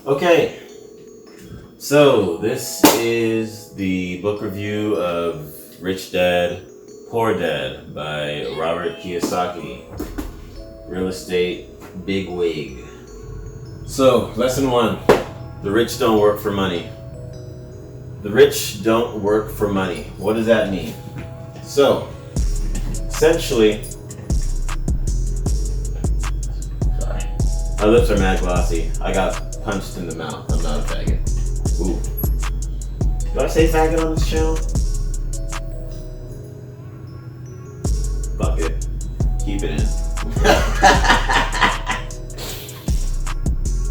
Okay, so this is the book review of Rich Dad, Poor Dad by Robert Kiyosaki, real estate bigwig. So, lesson 1, the rich don't work for money. The rich don't work for money. What does that mean? So, essentially, sorry, my lips are mad glossy. I got punched in the mouth. I'm not a faggot. Ooh. Do I say faggot on this channel? Fuck it. Keep it in.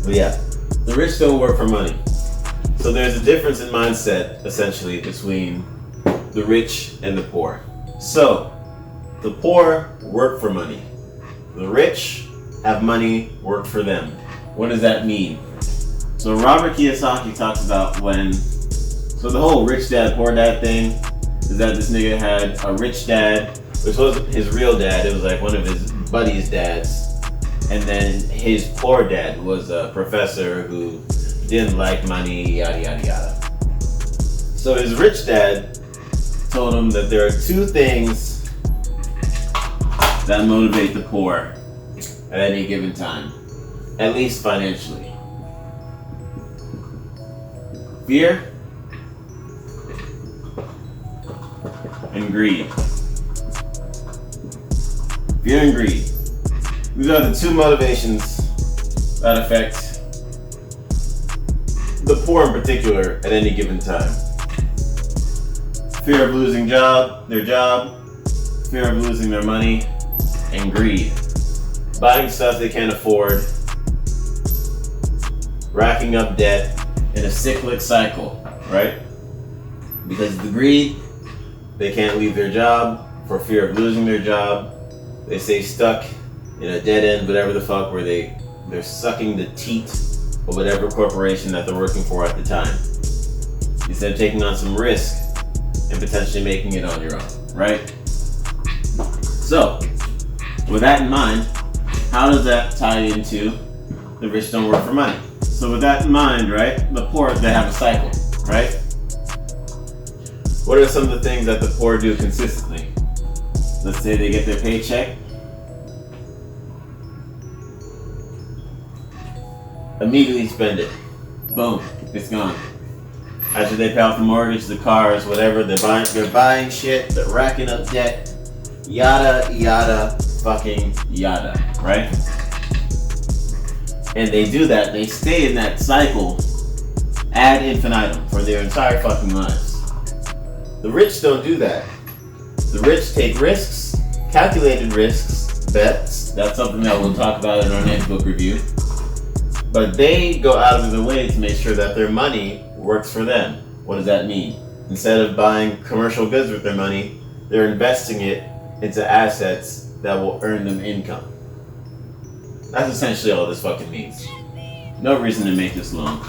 But yeah, the rich don't work for money. So there's a difference in mindset, essentially, between the rich and the poor. So, the poor work for money. The rich have money work for them. What does that mean? So Robert Kiyosaki talks about so the whole rich dad, poor dad thing is that this nigga had a rich dad, which wasn't his real dad, it was like one of his buddy's dads. And then his poor dad was a professor who didn't like money, yada yada yada. So his rich dad told him that there are two things that motivate the poor at any given time, at least financially. Fear and greed. Fear and greed. These are the two motivations that affect the poor in particular at any given time. Fear of losing their job, fear of losing their money, and greed. Buying stuff they can't afford, racking up debt in a cyclic cycle, right? Because of the greed, they can't leave their job for fear of losing their job. They stay stuck in a dead end, whatever the fuck, where they're sucking the teat of whatever corporation that they're working for at the time, instead of taking on some risk and potentially making it on your own, right? So, with that in mind, how does that tie into the rich don't work for money? So with that in mind, right, the poor, they have a cycle, right? What are some of the things that the poor do consistently? Let's say they get their paycheck. Immediately spend it. Boom, it's gone. After they pay off the mortgage, the cars, whatever, they're buying shit, they're racking up debt, yada, yada, fucking yada, right? And they do that, they stay in that cycle ad infinitum for their entire fucking lives. The rich don't do that. The rich take risks, calculated risks, bets. That's something that we'll talk about in our next book review. But they go out of their way to make sure that their money works for them. What does that mean? Instead of buying commercial goods with their money, they're investing it into assets that will earn them income. That's essentially all this fucking means. No reason to make this long.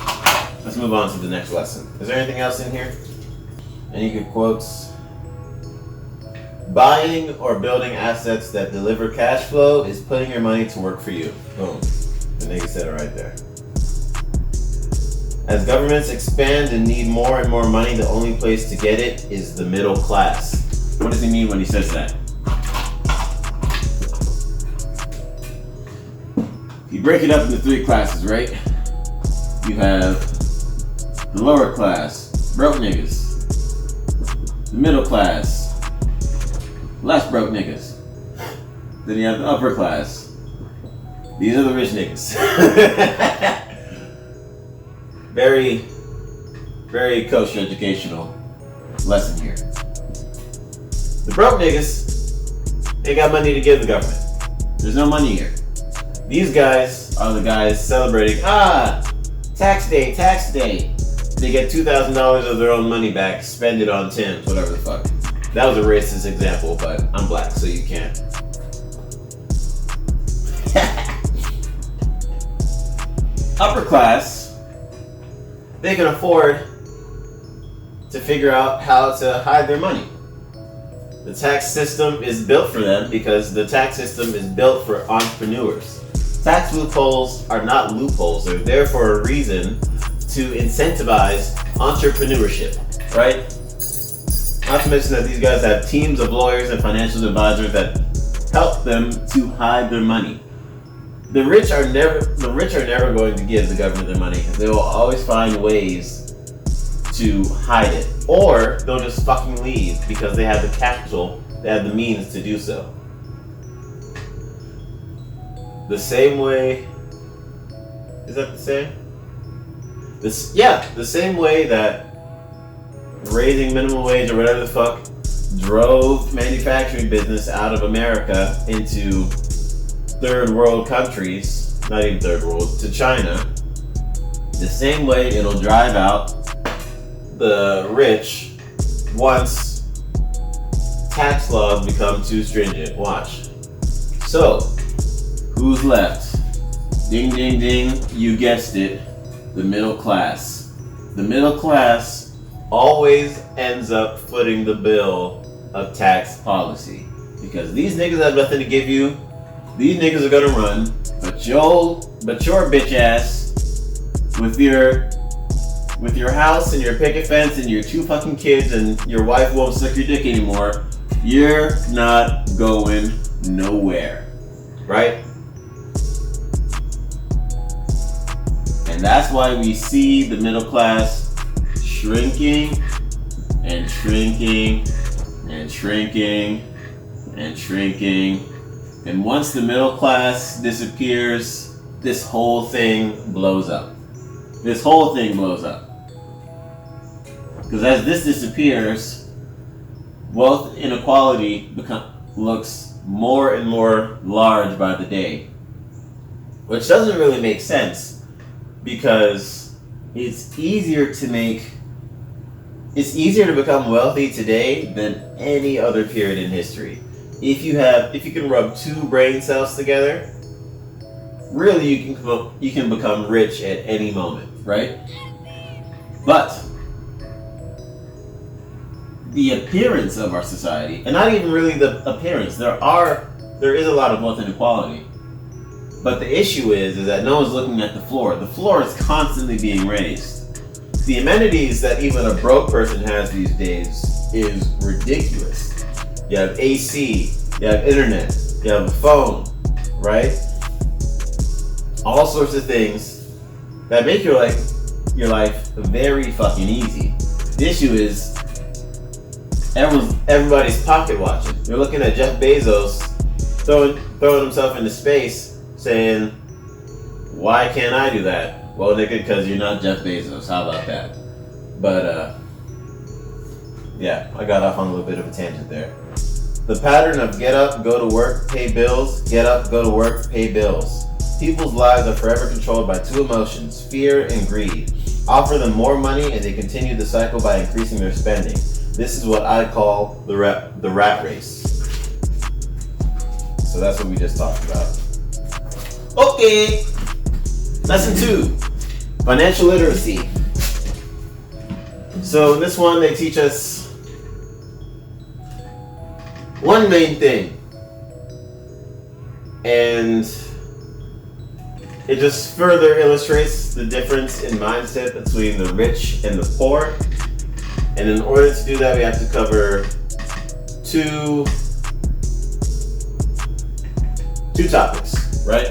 Let's move on to the next lesson. Is there anything else in here? Any good quotes? Buying or building assets that deliver cash flow is putting your money to work for you. Boom. The nigga said it right there. As governments expand and need more and more money, the only place to get it is the middle class. What does he mean when he says that? You break it up into 3 classes, right? You have the lower class, broke niggas. The middle class, less broke niggas. Then you have the upper class. These are the rich niggas. Very, very kosher educational lesson here. The broke niggas, they got money to give the government. There's no money here. These guys are the guys celebrating, tax day. They get $2,000 of their own money back, spend it on Tim's, whatever the fuck. That was a racist example, but I'm black, so you can't. Upper class, they can afford to figure out how to hide their money. The tax system is built for them because the tax system is built for entrepreneurs. Tax loopholes are not loopholes. They're there for a reason to incentivize entrepreneurship, right? Not to mention that these guys have teams of lawyers and financial advisors that help them to hide their money. The rich are never going to give the government their money. They will always find ways to hide it, or they'll just fucking leave because they have the capital, they have the means to do so. The same way, is that the same? The same way that raising minimum wage or whatever the fuck drove manufacturing business out of America into third world countries, not even third world, to China. The same way it'll drive out the rich once tax laws become too stringent. Watch. So, who's left? Ding, ding, ding. You guessed it. The middle class. The middle class always ends up footing the bill of tax policy. Because these niggas have nothing to give you. These niggas are gonna run. But your bitch ass with your house and your picket fence and your 2 fucking kids and your wife won't suck your dick anymore, you're not going nowhere. Right? And that's why we see the middle class shrinking and shrinking and shrinking and shrinking. And once the middle class disappears, this whole thing blows up. This whole thing blows up. Because as this disappears, wealth inequality looks more and more large by the day. Which doesn't really make sense, because it's easier to become wealthy today than any other period in history. If you can rub 2 brain cells together, really you can become rich at any moment, right? But the appearance of our society, and not even really the appearance, there is a lot of wealth inequality. But the issue is that no one's looking at the floor. The floor is constantly being raised. The amenities that even a broke person has these days is ridiculous. You have AC, you have internet, you have a phone, right? All sorts of things that make your life very fucking easy. The issue is everybody's pocket watching. You're looking at Jeff Bezos throwing himself into space, saying, "Why can't I do that?" Well, nigga, because you're not Jeff Bezos. How about that? But yeah, I got off on a little bit of a tangent there. The pattern of get up, go to work, pay bills, get up, go to work, pay bills. People's lives are forever controlled by 2 emotions, fear and greed. Offer them more money and they continue the cycle by increasing their spending. This is what I call the rat race. So that's what we just talked about. Okay, lesson 2, financial literacy. So in this one they teach us one main thing, and it just further illustrates the difference in mindset between the rich and the poor. And in order to do that, we have to cover two topics, right?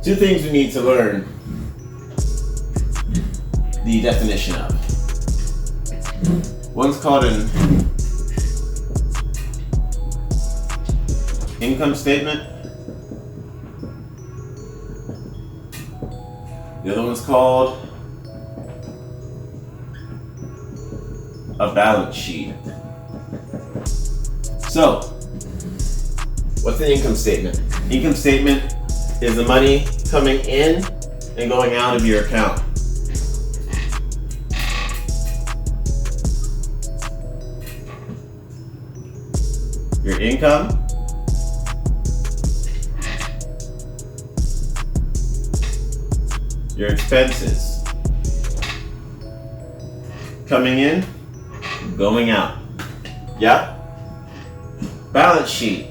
2 things we need to learn the definition of. One's called an income statement. The other one's called a balance sheet. So, what's an income statement? Income statement is the money coming in and going out of your account. Your income, your expenses, coming in, going out. Yeah? Balance sheet.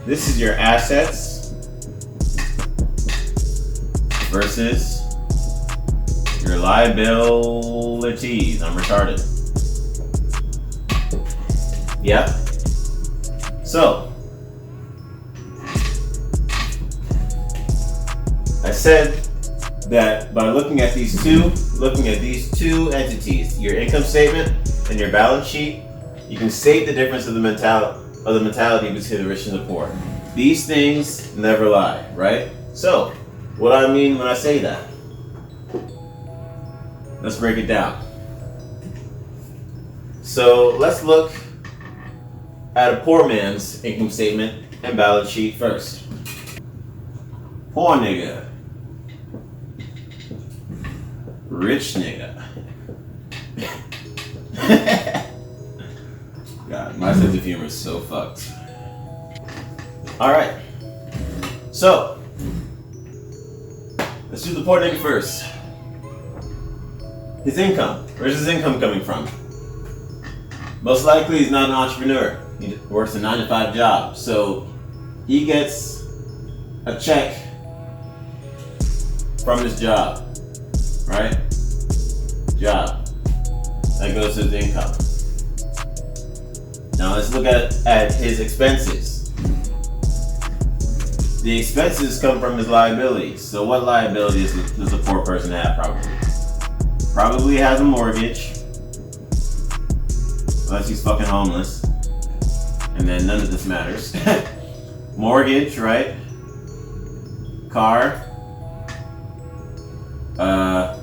This is your assets versus your liabilities. I'm retarded. Yeah. So, I said that by looking at these two entities, your income statement and your balance sheet, you can state the difference of the mentality between the rich and the poor. These things never lie, right? So, what do I mean when I say that? Let's break it down. So, let's look at a poor man's income statement and balance sheet first. Poor nigga. Rich nigga. God, my sense of humor is so fucked. Alright. So, let's do the poor nigga first. His income. Where's his income coming from? Most likely he's not an entrepreneur. He works a 9-to-5 job. So, he gets a check from his job. Right? Job. That goes to his income. Now let's look at his expenses. The expenses come from his liabilities. So what liabilities does a poor person have probably? Probably has a mortgage. Unless he's fucking homeless. And then none of this matters. Mortgage, right? Car.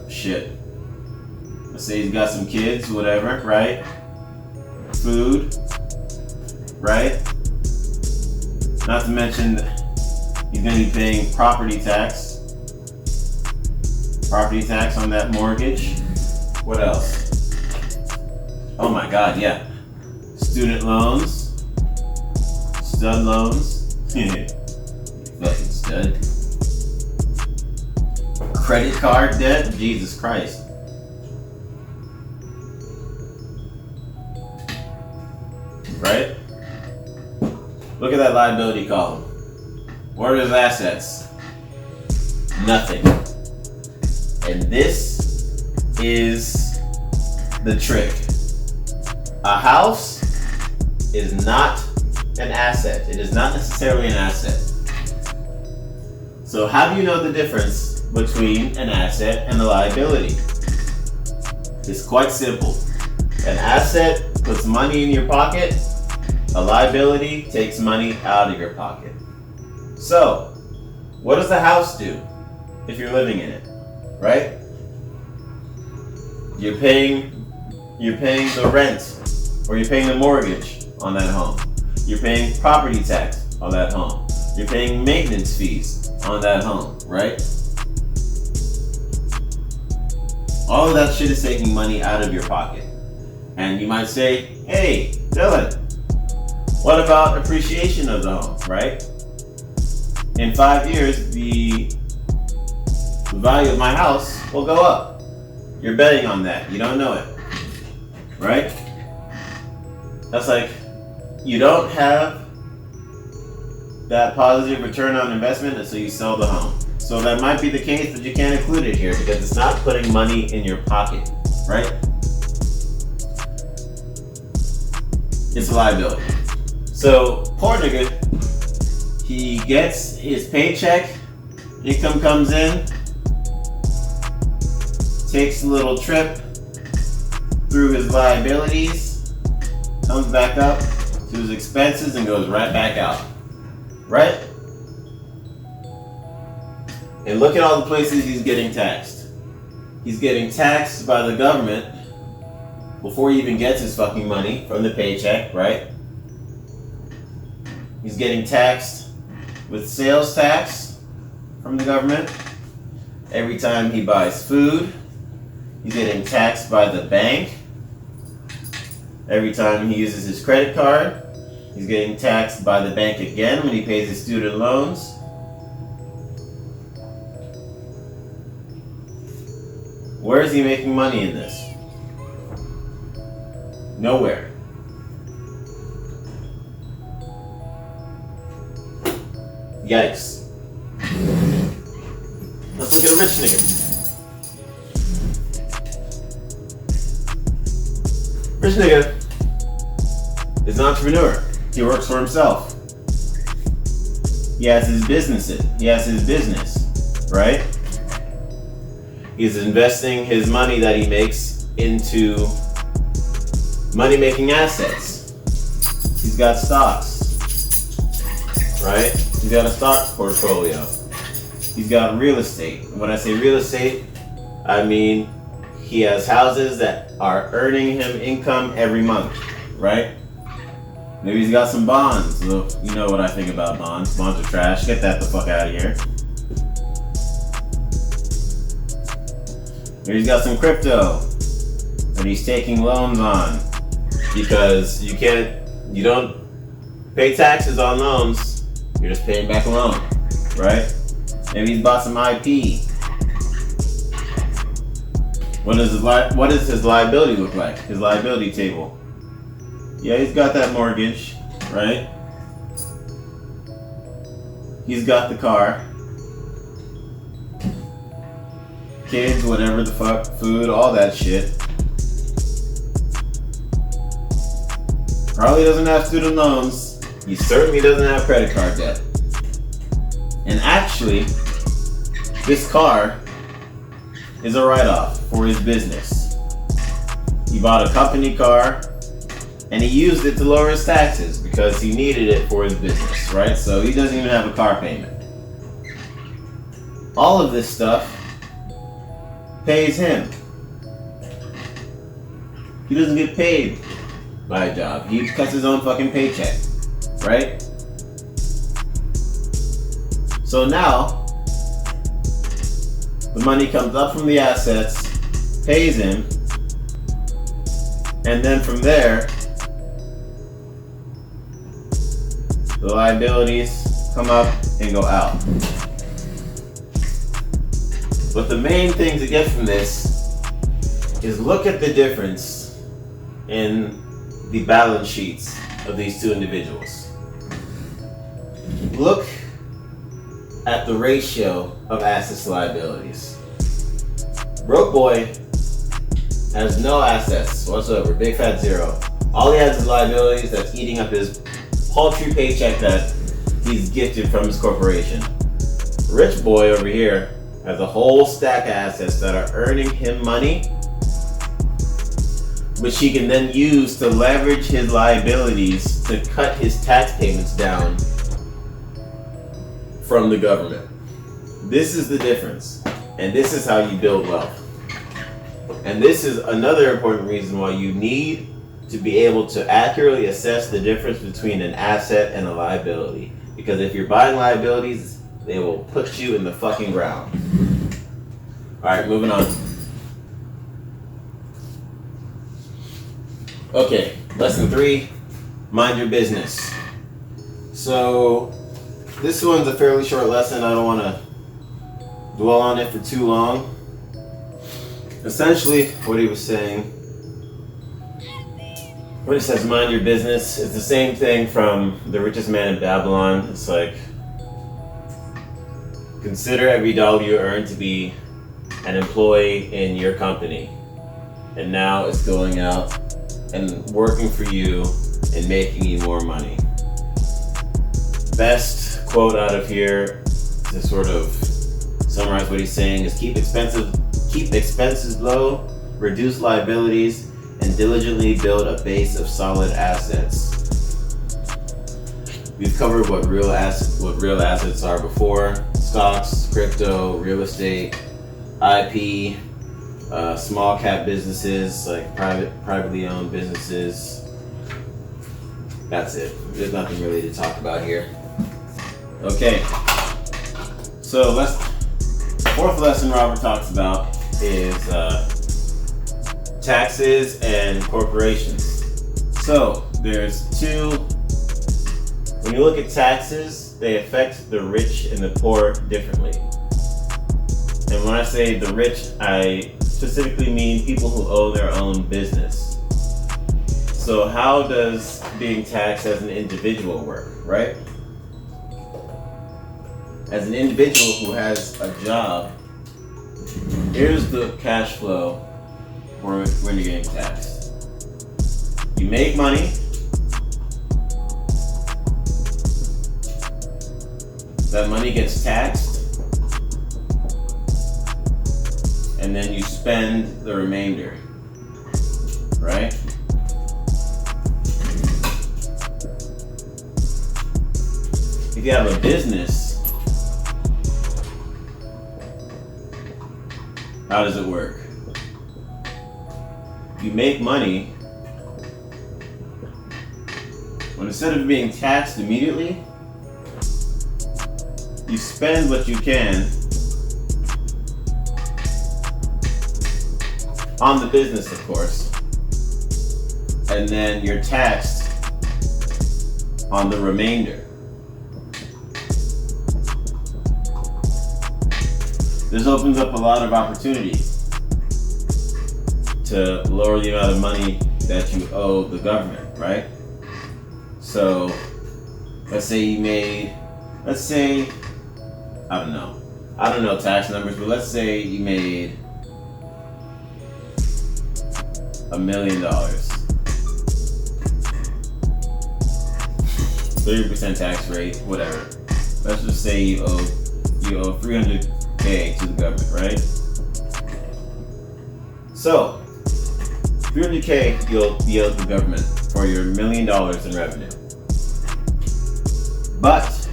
Shit. Let's say he's got some kids, whatever, right? Food, right? Not to mention he's gonna be paying property tax. Property tax on that mortgage. What else? Oh my god, yeah. Student loans. Stud loans. You fucking stud. Credit card debt? Jesus Christ. Right? Look at that liability column. What are his assets? Nothing. And this is the trick. A house is not an asset. It is not necessarily an asset. So how do you know the difference between an asset and a liability? It's quite simple. An asset puts money in your pocket. A liability takes money out of your pocket. So, what does the house do if you're living in it? Right? You're paying the rent, or you're paying the mortgage on that home. You're paying property tax on that home. You're paying maintenance fees on that home, right? All of that shit is taking money out of your pocket. And you might say, hey, Dylan, what about appreciation of the home, right? In 5 years, the value of my house will go up. You're betting on that. You don't know it, right? That's like, you don't have that positive return on investment until you sell the home. So that might be the case, but you can't include it here because it's not putting money in your pocket, right? It's a liability. So, poor nigga, he gets his paycheck, income comes in, takes a little trip through his liabilities, comes back up to his expenses and goes right back out, right? And look at all the places he's getting taxed. He's getting taxed by the government before he even gets his fucking money from the paycheck, right? He's getting taxed with sales tax from the government. Every time he buys food, he's getting taxed by the bank. Every time he uses his credit card, he's getting taxed by the bank again when he pays his student loans. Where is he making money in this? Nowhere. Yikes. Let's look at a rich nigga. Rich nigga is an entrepreneur. He works for himself. He has his businesses. He has his business, right? He's investing his money that he makes into money-making assets. He's got stocks, right? He's got a stock portfolio. He's got real estate. When I say real estate, I mean he has houses that are earning him income every month, right? Maybe he's got some bonds. Look, you know what I think about bonds. Bonds are trash. Get that the fuck out of here. Maybe he's got some crypto that he's taking loans on because you don't pay taxes on loans. You're just paying back a loan, right? Maybe he's bought some IP. What does his liability look like? His liability table. Yeah, he's got that mortgage, right? He's got the car. Kids, whatever the fuck, food, all that shit. Probably doesn't have student loans. He certainly doesn't have credit card debt. And actually, this car is a write-off for his business. He bought a company car and he used it to lower his taxes because he needed it for his business, right? So he doesn't even have a car payment. All of this stuff pays him. He doesn't get paid by a job. He cuts his own fucking paycheck, right? So now, the money comes up from the assets, pays him, and then from there, the liabilities come up and go out. But the main thing to get from this is look at the difference in the balance sheets of these two individuals. Look at the ratio of assets to liabilities. Broke boy has no assets whatsoever, big fat zero. All he has is liabilities that's eating up his paltry paycheck that he's gifted from his corporation. Rich boy over here has a whole stack of assets that are earning him money, which he can then use to leverage his liabilities to cut his tax payments down from the government. This is the difference, and this is how you build wealth. And this is another important reason why you need to be able to accurately assess the difference between an asset and a liability. Because if you're buying liabilities, they will put you in the fucking ground. Alright, moving on. Okay, lesson 3, mind your business. So, this one's a fairly short lesson. I don't want to dwell on it for too long. Essentially, what he was saying, when he says mind your business, it's the same thing from The Richest Man in Babylon. It's like, consider every dollar you earn to be an employee in your company. And now it's going out and working for you and making you more money. Best quote out of here to sort of summarize what he's saying is keep expenses low, reduce liabilities, and diligently build a base of solid assets. We've covered what real assets are before: stocks, crypto, real estate, IP, small cap businesses like privately owned businesses. That's it. There's nothing really to talk about here. Okay. So fourth lesson Robert talks about is taxes and corporations. So there's two. When you look at taxes, they affect the rich and the poor differently. And when I say the rich, I specifically mean people who own their own business. So how does being taxed as an individual work, right? as an individual who has a job, here's the cash flow for when you're getting taxed. You make money. That money gets taxed. And then you spend the remainder. Right? If you have a business, how does it work? You make money, when instead of being taxed immediately, you spend what you can on the business, of course, and then you're taxed on the remainder. This opens up a lot of opportunity to lower the amount of money that you owe the government, right? So, let's say, I don't know tax numbers, but let's say you made $1 million. 30% tax rate, whatever. Let's just say you owe $300K to the government, right? So, $300K you'll be owed the government for your $1 million in revenue. But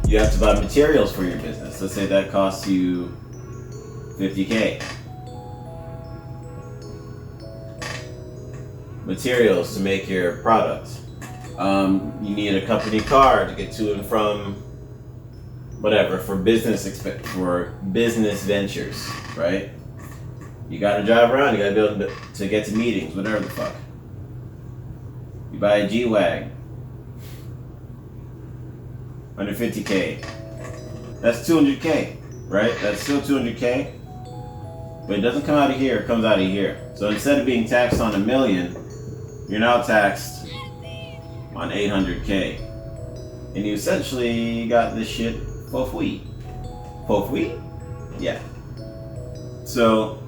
you have to buy materials for your business. Let's say that costs you $50K. Materials to make your product. You need a company car to get to and from whatever for business ventures, right? You gotta drive around. You gotta be able to get to meetings, whatever the fuck. You buy a G-Wag. Under $50K. That's $200K, right? That's still $200K. But it doesn't come out of here, it comes out of here. So instead of being taxed on $1 million, you're now taxed on $800K. And you essentially got this shit for free. For free? Yeah. So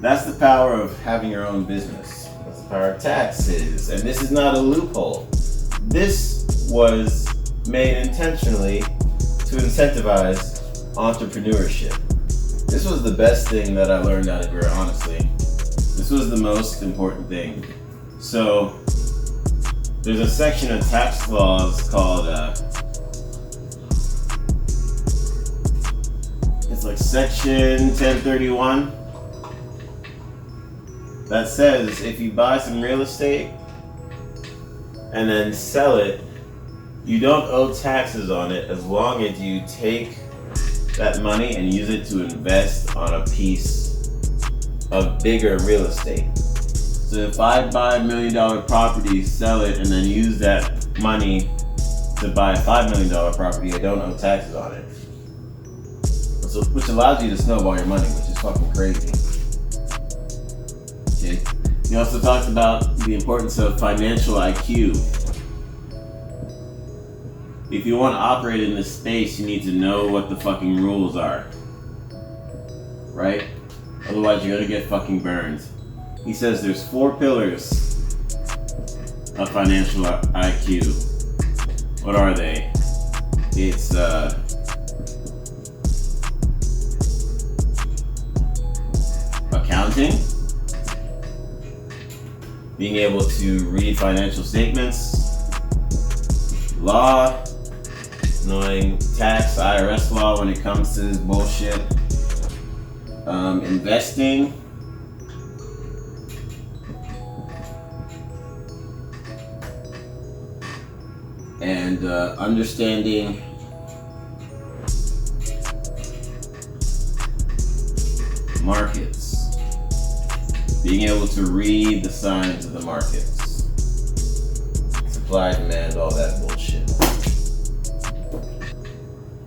that's the power of having your own business. That's the power of taxes. And this is not a loophole. This was made intentionally to incentivize entrepreneurship. This was the best thing that I learned out of here, honestly. This was the most important thing. So, there's a section of tax laws called, it's like section 1031 that says if you buy some real estate and then sell it, you don't owe taxes on it as long as you take that money and use it to invest on a piece of bigger real estate. So if I buy $1 million property, sell it, and then use that money to buy a $5 million property, I don't owe taxes on it. So, which allows you to snowball your money, which is fucking crazy. Okay. He also talked about the importance of financial IQ. If you want to operate in this space, you need to know what the fucking rules are. Right? Otherwise, you're gonna get fucking burned. He says there's 4 pillars of financial IQ. What are they? It's accounting, being able to read financial statements, law, knowing tax, IRS law when it comes to this bullshit, investing, and understanding markets, being able to read the signs of the markets, supply, demand, all that bullshit.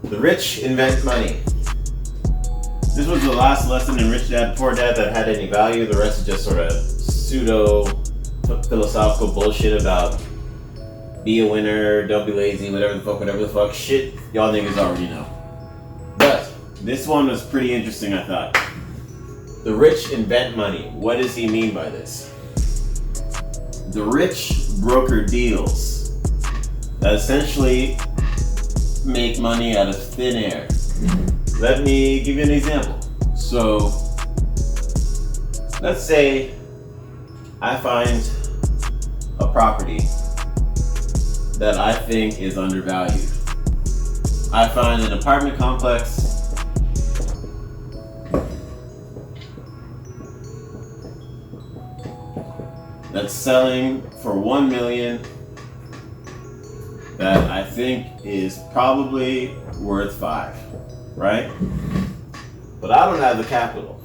The rich invent money. This was the last lesson in Rich Dad, Poor Dad that had any value. The rest is just sort of pseudo philosophical bullshit about be a winner, don't be lazy, whatever the fuck shit y'all niggas already know. But this one was pretty interesting, I thought. The rich invent money. What does he mean by this? The rich broker deals that essentially make money out of thin air. Let me give you an example. So, let's say I find a property that I think is undervalued. I find an apartment complex that's selling for $1 million that I think is probably worth $5, right? But I don't have the capital.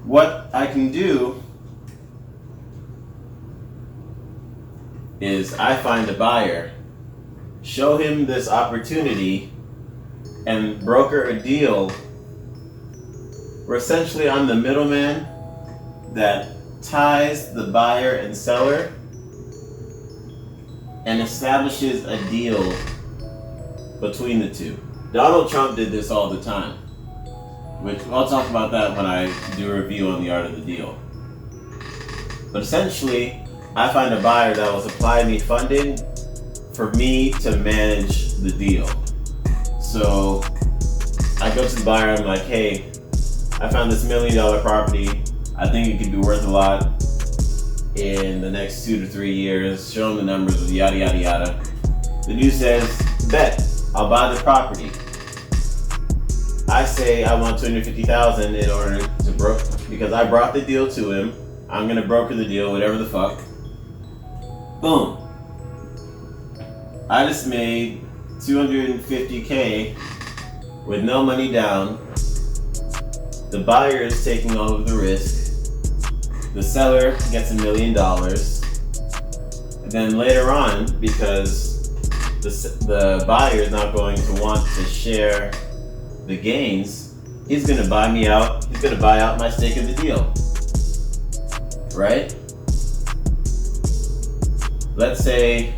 What I can do is I find a buyer, show him this opportunity, and broker a deal where essentially I'm the middleman that ties the buyer and seller and establishes a deal between the two. Donald Trump did this all the time, which I'll talk about that when I do a review on the art of the deal. But essentially, I find a buyer that will supply me funding for me to manage the deal. So I go to the buyer, I'm like, hey, I found this $1 million property. I think it could be worth a lot in the next 2 to 3 years. Show them the numbers with yada yada yada. The dude says, bet, I'll buy the property. I say I want $250,000 in order to broker, because I brought the deal to him. I'm gonna broker the deal, whatever the fuck. Boom. I just made $250K with no money down. The buyer is taking all of the risk. The seller gets $1 million. And then later on, because the buyer is not going to want to share the gains, he's gonna buy me out. He's gonna buy out my stake of the deal, right? Let's say,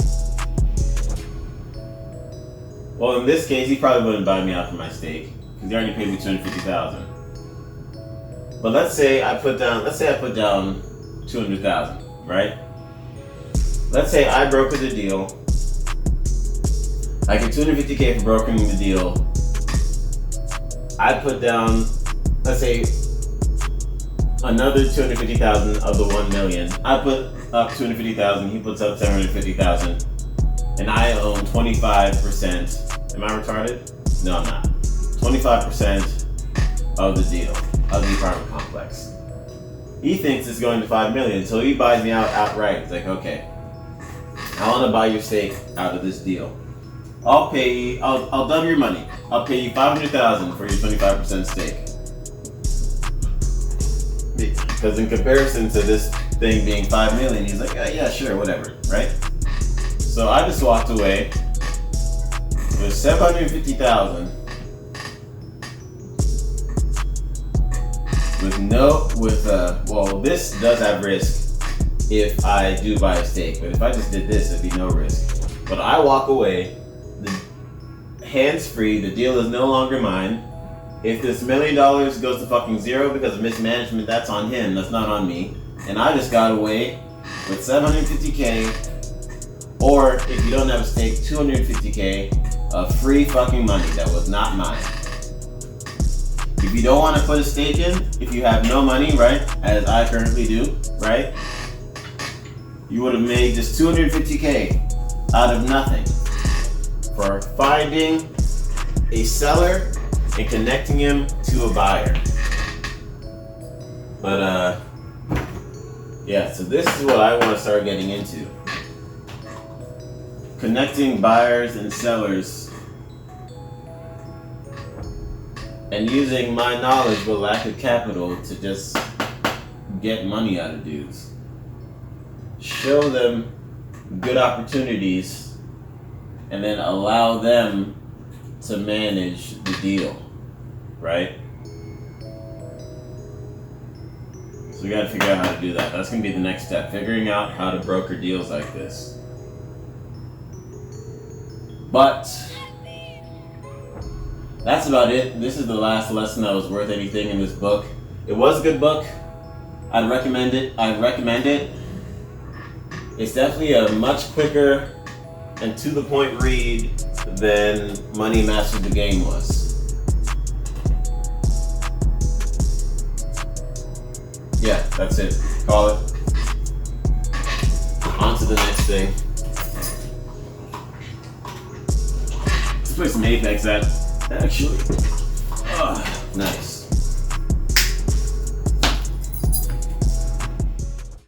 well, in this case, he probably wouldn't buy me out for my stake because he already paid me $250,000. But let's say I put down $200,000, right? Let's say I broker the deal. I get $250K for brokering the deal. I put down, let's say, another $250,000 of the $1 million. I put up $250,000. He puts up $750,000, and I own 25%. Am I retarded? No, I'm not. 25% of the deal, of the apartment complex. He thinks it's going to $5 million, so he buys me out outright. He's like, okay, I want to buy your stake out of this deal. I'll pay you. I'll double your money. I'll pay you $500,000 for your 25% stake. Because in comparison to this thing being $5 million, he's like, yeah, sure, whatever, right? So I just walked away with $750,000 well, this does have risk if I do buy a stake, but if I just did this, it'd be no risk. But I walk away, the hands free, the deal is no longer mine. If this $1 million goes to fucking zero because of mismanagement, that's on him, that's not on me. And I just got away with $750K, or if you don't have a stake, $250K of free fucking money that was not mine. If you don't want to put a stake in, if you have no money, right, as I currently do, right, you would have made just $250K out of nothing for finding a seller and connecting him to a buyer. But yeah, so this is what I want to start getting into. Connecting buyers and sellers and using my knowledge but lack of capital to just get money out of dudes. Show them good opportunities and then allow them to manage the deal, right? So we gotta figure out how to do that. That's gonna be the next step, figuring out how to broker deals like this. But that's about it. This is the last lesson that was worth anything in this book. It was a good book. I'd recommend it. It's definitely a much quicker and to the point read than Money Masters the Game was. Yeah, that's it. Call it. On to the next thing. Let's play some Apex at, actually. Nice.